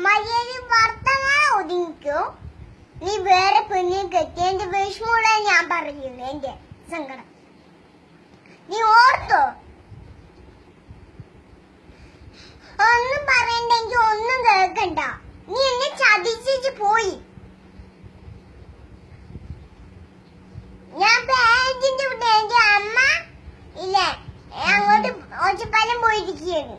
മര്യാദ വർത്തമാനം ഒതുങ്ങിക്കോ. നീ വേറെ പെണ്ണിനെ കെട്ടി എന്റെ വിഷമോടെ ഞാൻ പറയുന്നു. എന്റെ സങ്കടം നീ ഓർത്തോ? ഒന്നും പറയണ്ടെങ്കിൽ ഒന്നും കേൾക്കണ്ട. നീ എന്നെ ചതിച്ചു പോയി. ഞാൻ പേജിന്റെ വിട്ട് എന്റെ അമ്മ ഇല്ലേ അങ്ങോട്ട് ഒച്ചപ്പാലം പോയിരിക്കുകയാണ്.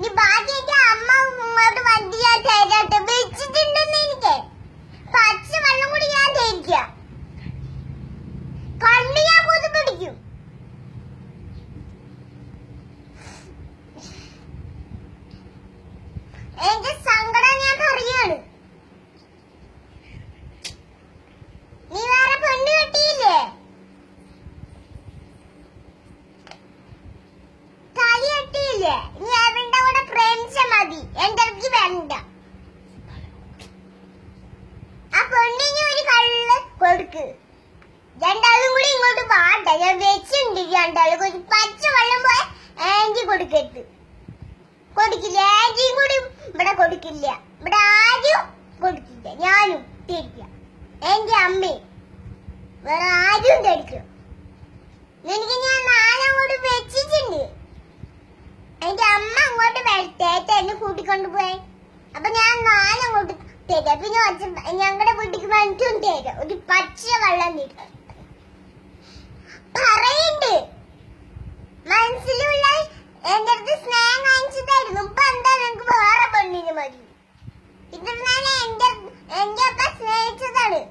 നീ ബാക്കി എന്റെ അമ്മ ഇങ്ങോട്ട് വണ്ടി ഞാൻ തരാട്ടെ വെച്ചിട്ടുണ്ടെന്ന് എനിക്ക്. പച്ച വെള്ളം കൂടി ഞാൻ തരിക്ക. കണ്ണ് ഞാൻ പൊതു പിടിക്കും. എന്റെ സങ്കടം ഞാൻ പറയാണ്. നീ വേറെ പെണ്ണ് കെട്ടിയില്ലേ? തലി കെട്ടിയില്ലേ? നീ അവരുടെ കൂടെ പ്രേമിച്ച മതി. എന്റെ അടുത്ത് വേണ്ട. ആ പെണ്ണിന് ഒരു കള്ള് കൊടുക്ക്. രണ്ടാളും കൂടി ഇങ്ങോട്ട് പാട്ട. ഞാൻ വെച്ചിട്ടുണ്ട്. രണ്ടാളും ഒരു പച്ച വെള്ളം പോയ ആന്റി കൊടുക്കരുത്. കൊടുക്കില്ല. ആന്റിയും കൂടി ഇവിടെ കൊടുക്കില്ല. ഇവിടെ ആരും കൊടുക്കില്ല. ഞാനും തരില്ല. എന്റെ അമ്മയും വേറെ ആരും തരിക്കും. എനിക്ക് ഞാൻ നാലങ്ങോട്ട് വെച്ചിട്ടുണ്ട്. എന്റെ അമ്മ അങ്ങോട്ട് വരട്ടെ എന്നെ കൂട്ടിക്കൊണ്ട് പോയി. അപ്പൊ ഞാൻ നാലങ്ങോട്ട് തരാം. പിന്നെ ഞങ്ങളുടെ വീട്ടിക്ക് മറ്റും തരാം. ഒരു പച്ച വെള്ളം തരും. പറയുണ്ട് മനസ്സിലുള്ള എന്റെ അടുത്ത് സ്നേഹം കാണിച്ചതായിരുന്നു. ഇപ്പൊ എന്താ നിനക്ക് വേറെ പെണ്ണിന് മതി. ഇത്രനാളെ എന്റെ അപ്പ സ്നേഹിച്ചതാണ്.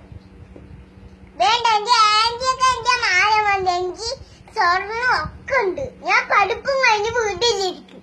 വേണ്ട. എന്റെ ആന്റിയൊക്കെ എന്റെ മാല വന്ന് എനിക്ക് സ്വർണ്ണം ഒക്കെ ഉണ്ട്. ഞാൻ പഠിപ്പും കഴിഞ്ഞ് വീട്ടിലിരിക്കും.